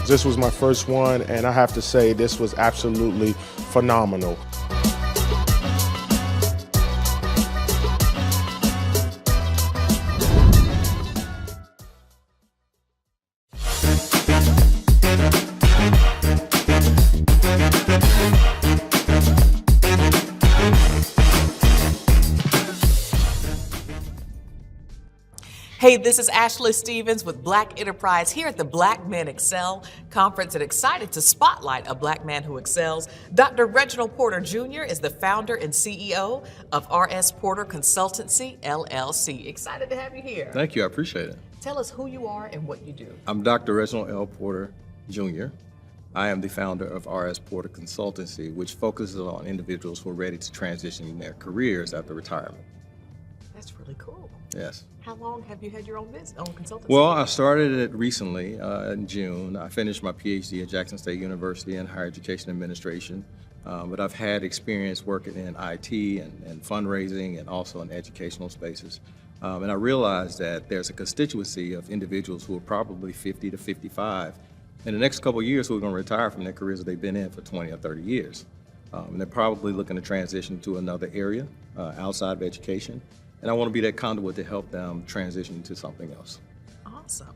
This was my first one, and I have to say this was absolutely phenomenal. Hey, this is Ashley Stevens with Black Enterprise here at the Black Men Excel Conference, and excited to spotlight a Black man who excels. Dr. Reginald Porter Jr. is the founder and CEO of R.S. Porter Consultancy, LLC. Excited to have you here. Thank you, I appreciate it. Tell us who you are and what you do. I'm Dr. Reginald L. Porter Jr. I am the founder of R.S. Porter Consultancy, which focuses on individuals who are ready to transition in their careers after retirement. That's really cool. Yes. How long have you had your own business, own consultancy? Well, I started it recently in June. I finished my PhD at Jackson State University in higher education administration, but I've had experience working in IT and fundraising and also in educational spaces. And I realized that there's a constituency of individuals who are probably 50 to 55 in the next couple of years who are going to retire from their careers that they've been in for 20 or 30 years. And they're probably looking to transition to another area outside of education. And I want to be that conduit to help them transition to something else. Awesome.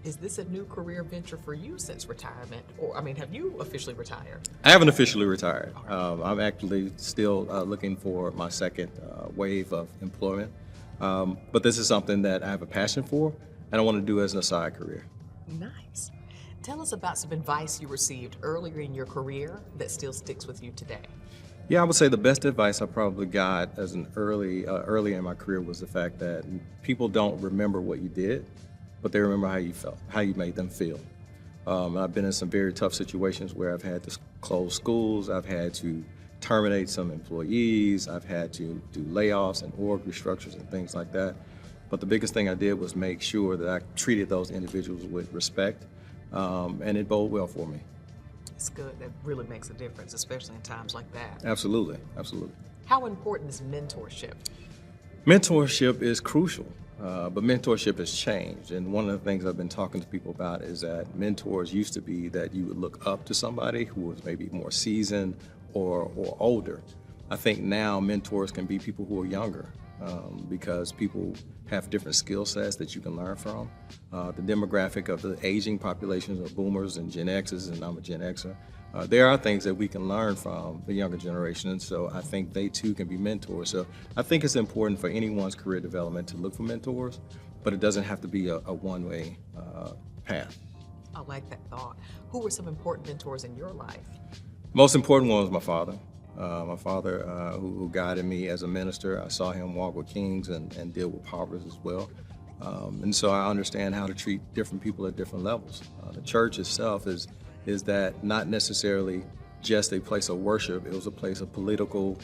Is this a new career venture for you since retirement? Or, have you officially retired? I haven't officially retired. I'm actually still looking for my second wave of employment. But this is something that I have a passion for, and I want to do as a side career. Nice. Tell us about some advice you received earlier in your career that still sticks with you today. Yeah, I would say the best advice I probably got as an early in my career was the fact that people don't remember what you did, but they remember how you felt, how you made them feel. I've been in some very tough situations where I've had to close schools, I've had to terminate some employees, I've had to do layoffs and org restructures and things like that. But the biggest thing I did was make sure that I treated those individuals with respect, and it boded well for me. It's good. That really makes a difference, especially in times like that. Absolutely, absolutely. How important is mentorship? Mentorship is crucial, but mentorship has changed. And one of the things I've been talking to people about is that mentors used to be that you would look up to somebody who was maybe more seasoned or older. I think now mentors can be people who are younger because people have different skill sets that you can learn from. The demographic of the aging populations of boomers and Gen X's, and I'm a Gen Xer, there are things that we can learn from the younger generation, and so I think they too can be mentors. So I think it's important for anyone's career development to look for mentors, but it doesn't have to be a one-way path. I like that thought. Who were some important mentors in your life? Most important one was my father. My father, who guided me as a minister. I saw him walk with kings and deal with paupers as well. And so I understand how to treat different people at different levels. The church itself is that not necessarily just a place of worship. It was a place of political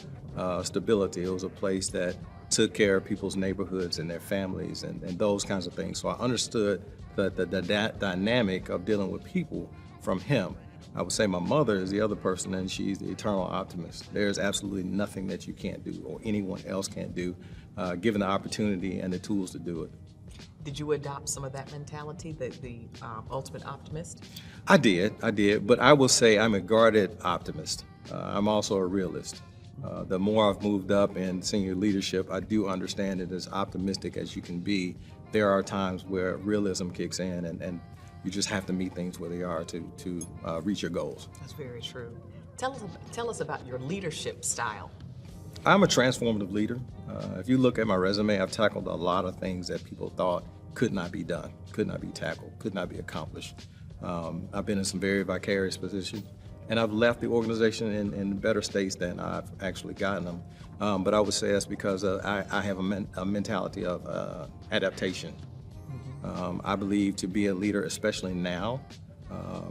stability. It was a place that took care of people's neighborhoods and their families and those kinds of things. So I understood the dynamic of dealing with people from him. I would say my mother is the other person, and she's the eternal optimist. There's absolutely nothing that you can't do or anyone else can't do, given the opportunity and the tools to do it. Did you adopt some of that mentality, the ultimate optimist? I did, but I will say I'm a guarded optimist. I'm also a realist. The more I've moved up in senior leadership, I do understand that as optimistic as you can be, there are times where realism kicks in and you just have to meet things where they are to reach your goals. That's very true. Tell us about your leadership style. I'm a transformative leader. If you look at my resume, I've tackled a lot of things that people thought could not be done, could not be tackled, could not be accomplished. I've been in some very vicarious positions, and I've left the organization in better states than I've actually gotten them. But I would say that's because I have a mentality of adaptation. I believe to be a leader, especially now,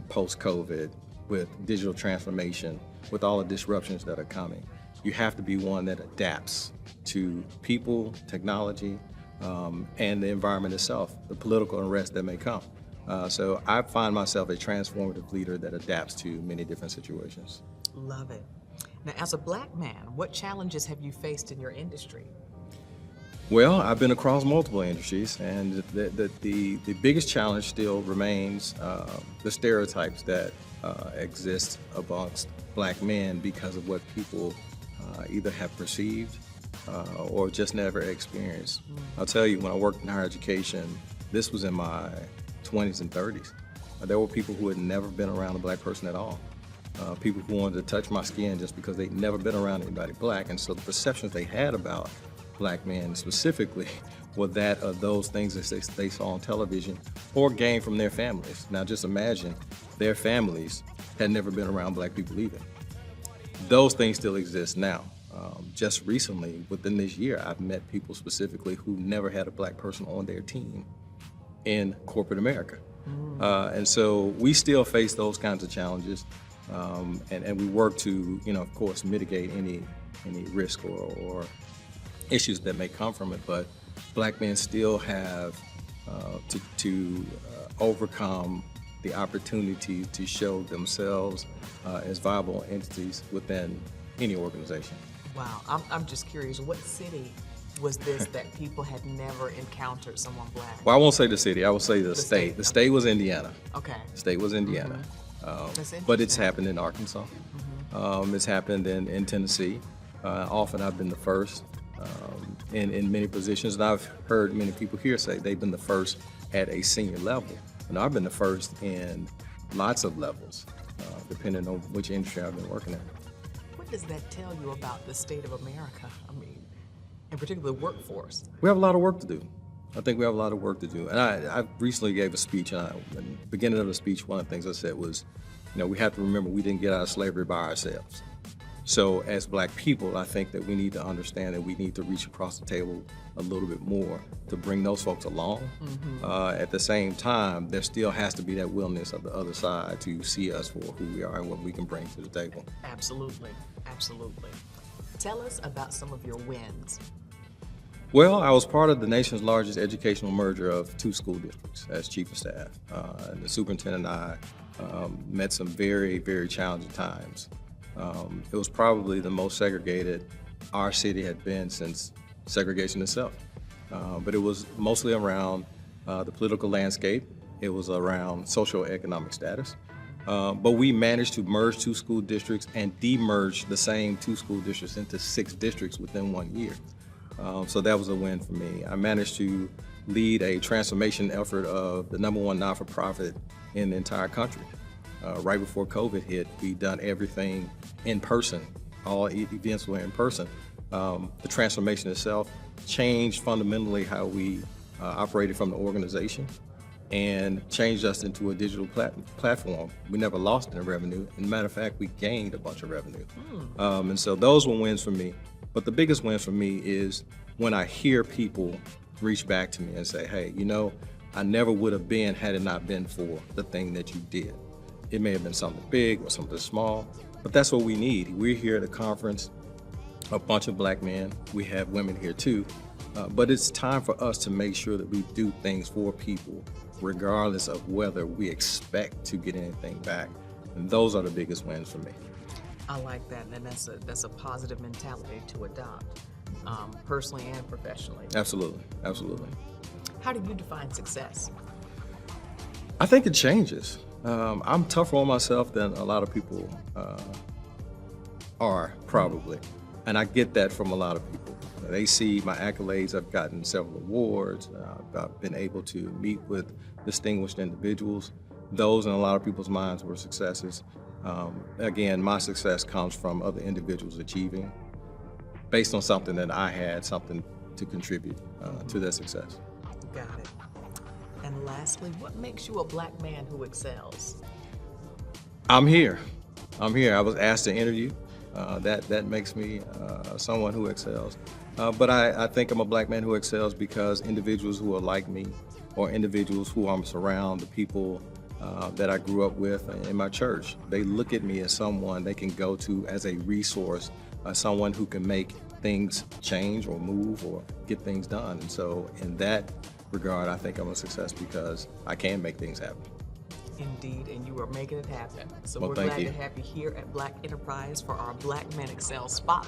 post-COVID, with digital transformation, with all the disruptions that are coming, you have to be one that adapts to people, technology, and the environment itself, the political unrest that may come. So I find myself a transformative leader that adapts to many different situations. Love it. Now, as a Black man, what challenges have you faced in your industry? Well, I've been across multiple industries, and the biggest challenge still remains the stereotypes that exist amongst black men because of what people either have perceived or just never experienced. I'll tell you, when I worked in higher education, this was in my 20s and 30s. There were people who had never been around a black person at all. People who wanted to touch my skin just because they'd never been around anybody black. And so the perceptions they had about black men specifically were that of those things that they saw on television or gained from their families. Now just imagine their families had never been around black people either. Those things still exist now. Just recently, within this year, I've met people specifically who never had a black person on their team in corporate America. And so we still face those kinds of challenges, and we work to, of course, mitigate any risk or issues that may come from it. But black men still have to overcome the opportunity to show themselves as viable entities within any organization. Wow, I'm just curious, what city was this that people had never encountered someone black? Well, I won't say the city, I will say the state. The state was Indiana. Okay. The state was Indiana. But it's happened in Arkansas. It's happened in Tennessee. Often I've been the first in many positions, and I've heard many people here say they've been the first at a senior level. And I've been the first in lots of levels, depending on which industry I've been working in. What does that tell you about the state of America? I mean, in particular, the workforce. We have a lot of work to do. I think we have a lot of work to do. And I recently gave a speech, and in the beginning of the speech, one of the things I said was, we have to remember we didn't get out of slavery by ourselves. So as black people, I think that we need to understand that we need to reach across the table a little bit more to bring those folks along. At the same time, there still has to be that willingness of the other side to see us for who we are and what we can bring to the table. Absolutely, absolutely. Tell us about some of your wins. Well, I was part of the nation's largest educational merger of 2 school districts as chief of staff. And the superintendent and I met some very, very challenging times. It was probably the most segregated our city had been since segregation itself. But it was mostly around the political landscape. It was around socioeconomic status. But we managed to merge 2 school districts and demerge the same 2 school districts into 6 districts within 1 year. So that was a win for me. I managed to lead a transformation effort of the #1 not-for-profit in the entire country. Right before COVID hit, we'd done everything in person. All events were in person. The transformation itself changed fundamentally how we operated from the organization and changed us into a digital platform. We never lost any revenue. As a matter of fact, we gained a bunch of revenue. And so those were wins for me. But the biggest win for me is when I hear people reach back to me and say, hey, I never would have been had it not been for the thing that you did. It may have been something big or something small, but that's what we need. We're here at a conference, a bunch of black men. We have women here too, but it's time for us to make sure that we do things for people, regardless of whether we expect to get anything back. And those are the biggest wins for me. I like that, and that's a positive mentality to adopt, personally and professionally. Absolutely, absolutely. How do you define success? I think it changes. I'm tougher on myself than a lot of people are, probably. And I get that from a lot of people. They see my accolades. I've gotten several awards. I've been able to meet with distinguished individuals. Those in a lot of people's minds were successes. Again, my success comes from other individuals achieving based on something that I had, something to contribute to their success. Got it. And lastly, what makes you a black man who excels? I'm here. I was asked to interview. That makes me someone who excels. But I think I'm a black man who excels because individuals who are like me, or individuals who I'm surrounded, the people that I grew up with in my church, they look at me as someone they can go to as a resource, someone who can make things change or move or get things done. And so in that regard, I think I'm a success because I can make things happen. Indeed, and you are making it happen. So Well, we're thank glad you. to have you here at Black Enterprise for our Black Men Excel Spotlight.